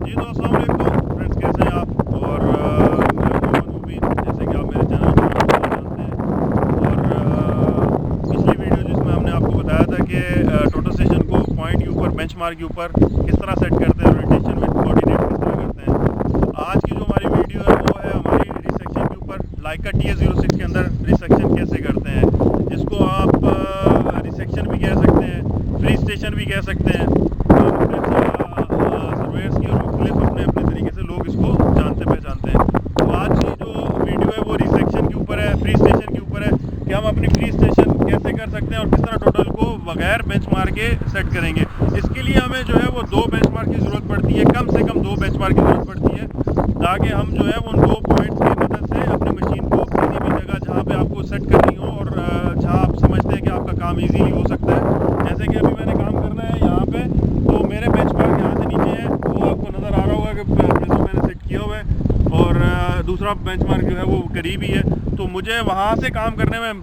जी तो अस्सलाम वालेकुम फ्रेंड्स, कैसे हैं आप? और मैं मोहम्मद मुबीन, जैसे कि आप मेरे चैनल के नाम से जानते हैं। और पिछली वीडियो जिसमें हमने आपको बताया था कि टोटल स्टेशन को पॉइंट के ऊपर, बेंचमार्क के ऊपर किस तरह सेट करते हैं, ओरिएंटेशन विद कोऑर्डिनेट किस तरह करते हैं। आज की जो हमारी वीडियो है वो है हमारी रिसेक्शन के ऊपर, लाइका TS06 के अंदर रिसेक्शन कैसे करते हैं, जिसको आप रिसेक्शन भी कह सकते हैं, फ्री स्टेशन भी कह सकते हैं। सर्वेयर्स की और मुख्तलिफ अपने अपने तरीके से लोग इसको जानते पहचानते हैं। तो आज की जो वीडियो है वो रिसेक्शन के ऊपर है, फ्री स्टेशन के ऊपर है कि हम अपनी फ्री स्टेशन कैसे कर सकते हैं और किस तरह टोटल को बगैर बेंचमार्क के सेट करेंगे। इसके लिए हमें जो है वो 2 बेंचमार्क की ज़रूरत पड़ती है, कम से कम 2 बेंचमार्क की ज़रूरत पड़ती है, ताकि हम जो है वो उन 2 पॉइंट्स की मदद से अपनी मशीन को किसी भी जगह जहाँ पे आपको सेट करनी हो और जहाँ आप समझते हैं कि आपका काम ईजीली हो सकता है। जैसे कि अभी मैंने काम करना है यहाँ पे, तो मेरे बेंचमार्क यहाँ से नीचे है, वो आपको नज़र आ रहा होगा कि प्रिज्म मैंने सेट किया हुआ है और दूसरा बेंचमार्क जो है वो करीब ही है। तो मुझे वहाँ से काम करने में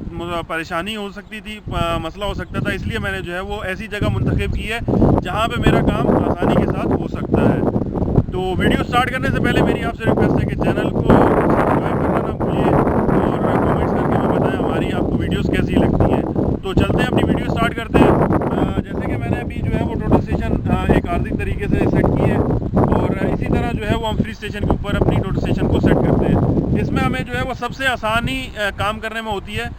परेशानी हो सकती थी, मसला हो सकता था, इसलिए मैंने जो है वो ऐसी जगह मुंतखब की है जहाँ पे मेरा काम आसानी के साथ हो सकता है। तो वीडियो स्टार्ट करने से पहले मेरी आपसे रिक्वेस्ट है कि चैनल को सब्सक्राइब करना ना भूलिए और कमेंट्स करके हमें बताएं हमारी आपको वीडियोस कैसी लगती हैं। तो चलते हैं, अपनी वीडियो स्टार्ट करते हैं। जैसे कि मैंने अभी जो है वो टोटल स्टेशन एक आर्जी तरीके से सेट की है और इसी तरह जो है वो हम फ्री स्टेशन के ऊपर अपनी टोटल स्टेशन को सेट करते हैं। इसमें हमें जो है वो सबसे आसानी काम करने में होती है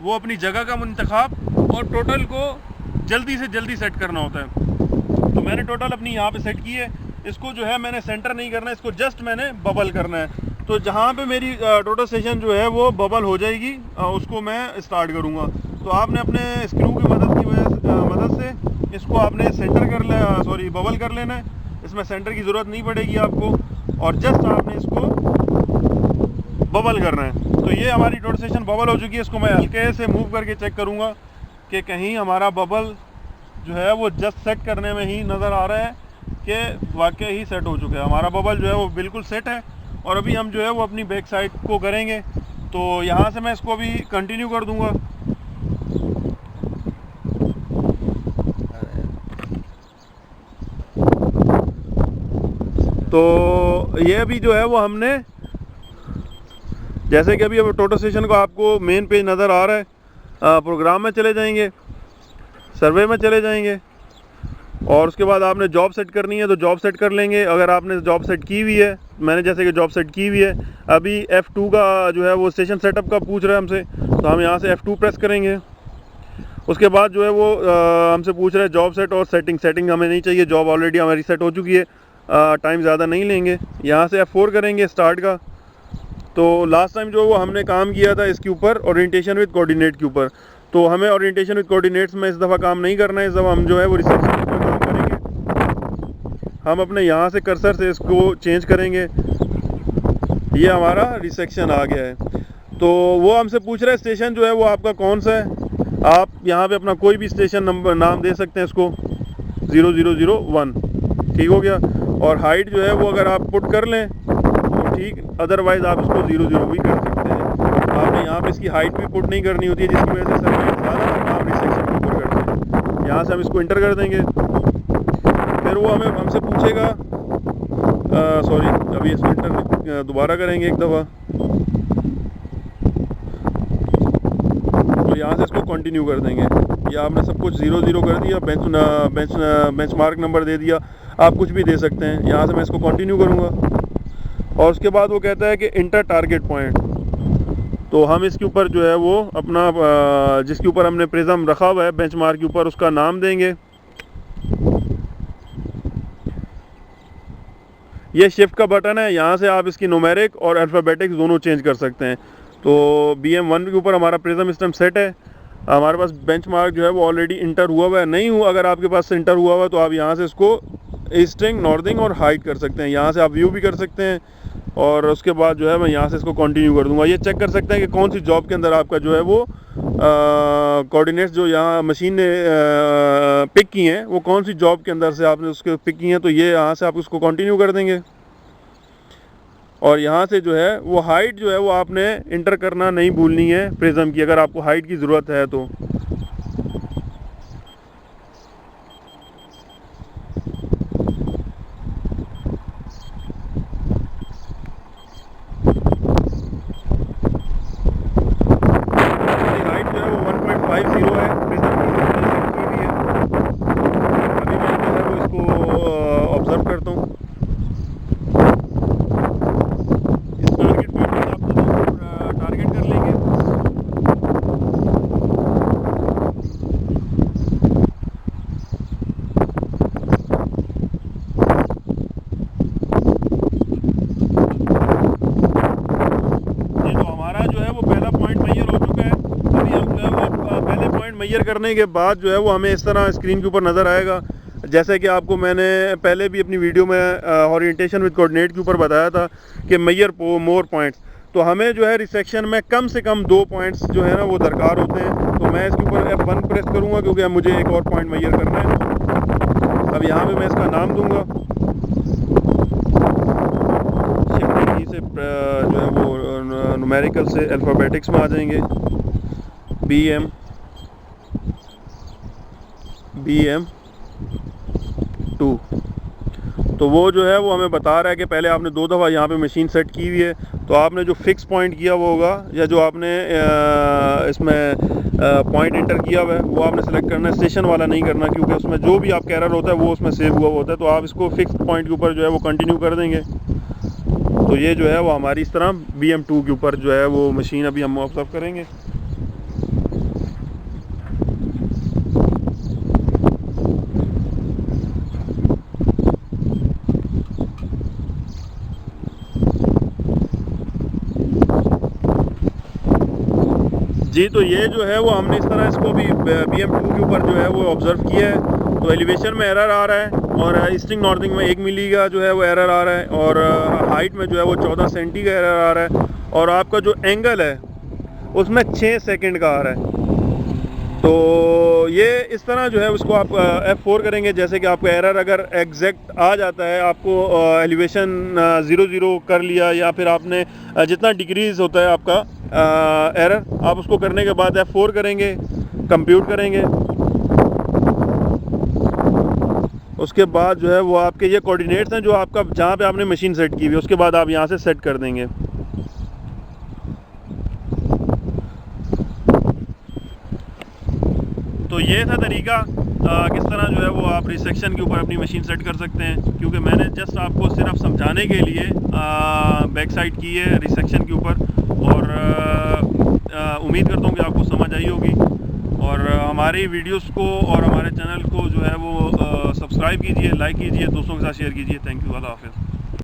वो अपनी जगह का इंतखाब और टोटल को जल्दी से जल्दी सेट करना होता है। तो मैंने टोटल अपनी यहाँ पे सेट की है, इसको जो है मैंने सेंटर नहीं करना है, इसको जस्ट मैंने बबल करना है। तो जहाँ पे मेरी टोटल स्टेशन जो है वो बबल हो जाएगी उसको मैं स्टार्ट करूँगा। तो आपने अपने स्क्रू की मदद से इसको आपने सेंटर कर ले सॉरी बबल कर लेना है। इसमें सेंटर की ज़रूरत नहीं पड़ेगी आपको और जस्ट आपने इसको बबल करना है। तो ये हमारी टोटल स्टेशन बबल हो चुकी है। इसको मैं हल्के से मूव करके चेक करूँगा कि कहीं हमारा बबल जो है वो जस्ट सेट करने में ही नज़र आ रहा है कि वाकई ही सेट हो चुका है। हमारा बबल जो है वो बिल्कुल सेट है और अभी हम जो है वो अपनी बैक साइड को करेंगे। तो यहाँ से मैं इसको अभी कंटिन्यू कर दूँगा। तो ये अभी जो है वो हमने, जैसे कि अभी टोटल स्टेशन को आपको मेन पेज नज़र आ रहा है, प्रोग्राम में चले जाएंगे, सर्वे में चले जाएंगे और उसके बाद आपने जॉब सेट करनी है तो जॉब सेट कर लेंगे। अगर आपने जॉब सेट की हुई है, मैंने जैसे कि जॉब सेट की हुई है, अभी F2 का जो है वो स्टेशन सेटअप का पूछ रहा है हमसे, तो हम यहाँ से F2 प्रेस करेंगे। उसके बाद जो है वो हमसे पूछ रहा है जॉब सेट और सेटिंग हमें नहीं चाहिए, जॉब ऑलरेडी हमारी सेट हो चुकी है, टाइम ज़्यादा नहीं लेंगे। यहाँ से F4 करेंगे स्टार्ट का। तो लास्ट टाइम जो वो हमने काम किया था इसके ऊपर ओरिएंटेशन विद कोऑर्डिनेट के ऊपर, तो हमें ओरिएंटेशन विद कोऑर्डिनेट्स में इस दफ़ा काम नहीं करना है। इस दफ़ा हम जो है वो रिसेप्शन के ऊपर काम करेंगे। हम अपने यहाँ से कर्सर से इसको चेंज करेंगे, ये हमारा रिसेक्शन आ गया है। तो वो हमसे पूछ रहा है स्टेशन जो है वो आपका कौन सा है। आप यहाँ पे अपना कोई भी स्टेशन नंबर नाम दे सकते हैं, इसको 0001 ठीक हो गया। और हाइट जो है वो अगर आप पुट कर लें तो ठीक, अदरवाइज़ आप इसको 00 भी कर सकते हैं। आपने यहाँ पे इसकी हाइट भी पुट नहीं करनी होती है, जिसकी वजह से सर्वे ज़्यादा काम रिसेक्शन के ऊपर करते हैं। यहाँ से हम इसको इंटर कर देंगे, फिर वो हमसे पूछेगा सॉरी अभी इसको इंटर दोबारा करेंगे एक दफ़ा। तो यहाँ से इसको कंटिन्यू कर देंगे। ये आपने सब कुछ 00 कर दिया, बेंच मार्क नंबर दे दिया, आप कुछ भी दे सकते हैं। यहाँ से मैं इसको कंटिन्यू करूँगा और उसके बाद वो कहता है कि इंटर टारगेट पॉइंट। तो हम इसके ऊपर जो है वो अपना जिसके ऊपर हमने प्रिज्म रखा हुआ है बेंचमार्क के ऊपर, उसका नाम देंगे। ये शिफ्ट का बटन है, यहाँ से आप इसकी न्यूमेरिक और अल्फ़ाबेटिक्स दोनों चेंज कर सकते हैं। तो BM1 के ऊपर हमारा प्रिज्म इस टाइम सेट है। हमारे पास बेंचमार्क जो है वो ऑलरेडी इंटर हुआ हुआ है, नहीं हुआ अगर आपके पास इंटर हुआ हुआ तो आप यहाँ से इसको ईस्टिंग, नॉर्थिंग और हाइड कर सकते हैं। यहाँ से आप व्यू भी कर सकते हैं और उसके बाद जो है मैं यहाँ से इसको कंटिन्यू कर दूँगा। ये चेक कर सकते हैं कि कौन सी जॉब के अंदर आपका जो है वो कोऑर्डिनेट्स जो यहाँ मशीन ने पिक की हैं वो कौन सी जॉब के अंदर से आपने उसके पिक की हैं। तो ये यहाँ से आप उसको कंटिन्यू कर देंगे और यहाँ से जो है वो हाइट जो है वो आपने इंटर करना नहीं भूलनी है प्रिज्म की, अगर आपको हाइट की ज़रूरत है तो। मैयर करने के बाद जो है वो हमें इस तरह स्क्रीन के ऊपर नज़र आएगा। जैसे कि आपको मैंने पहले भी अपनी वीडियो में ओरिएंटेशन विद कोऑर्डिनेट के ऊपर बताया था कि मैयर मोर पॉइंट्स, तो हमें जो है रिसेक्शन में कम से कम 2 पॉइंट्स जो है ना वो दरकार होते हैं। तो मैं इसके ऊपर F1 प्रेस करूँगा क्योंकि अब मुझे एक और पॉइंट मैयर करना है। अब यहाँ पे मैं इसका नाम दूंगा, शिफ्ट की से जो है वो न्यूमेरिकल से अल्फ़ाबेटिक्स में आ जाएंगे, BM2। तो वो जो है वो हमें बता रहा है कि पहले आपने 2 दफ़ा यहाँ पे मशीन सेट की हुई है, तो आपने जो फिक्स पॉइंट किया वो होगा, या जो आपने इसमें पॉइंट इंटर किया हुआ है वो आपने सेलेक्ट करना है, स्टेशन वाला नहीं करना, क्योंकि उसमें जो भी आपका एरर होता है वो उसमें सेव हुआ होता है। तो आप इसको फिक्स पॉइंट के ऊपर जो है वो कंटिन्यू कर देंगे। तो ये जो है वो हमारी इस तरह BM2 के ऊपर जो है वो मशीन अभी हम ऑब्जर्व करेंगे। जी, तो ये जो है वो हमने इस तरह इसको भी BM2 के ऊपर जो है वो ऑब्ज़र्व किया है। तो एलिवेशन में एरर आ रहा है, और ईस्टिंग नॉर्थिंग में 1 मिली का जो है वो एरर आ रहा है, और हाइट में जो है वो 14 सेंटी का एरर आ रहा है, और आपका जो एंगल है उसमें 6 सेकंड का आ रहा है। तो ये इस तरह जो है उसको आप F4 करेंगे। जैसे कि आपका एरर अगर एग्जैक्ट आ जाता है, आपको एलिवेशन 0 कर लिया, या फिर आपने जितना डिक्रीज़ होता है आपका एरर, आप उसको करने के बाद F4 करेंगे, कंप्यूट करेंगे। उसके बाद जो है वो आपके ये कोऑर्डिनेट्स हैं जो आपका जहाँ पे आपने मशीन सेट की हुई है, उसके बाद आप यहाँ से सेट कर देंगे। तो ये था तरीका किस तरह जो है वो आप रिसेक्शन के ऊपर अपनी मशीन सेट कर सकते हैं, क्योंकि मैंने जस्ट आपको सिर्फ समझाने के लिए बैक साइड की है रिसेक्शन के ऊपर, और उम्मीद करता हूँ कि आपको समझ आई होगी। और हमारी वीडियोस को और हमारे चैनल को जो है वो सब्सक्राइब कीजिए, लाइक कीजिए, दोस्तों के साथ शेयर कीजिए। थैंक यू, अल्लाह हाफ़िज़।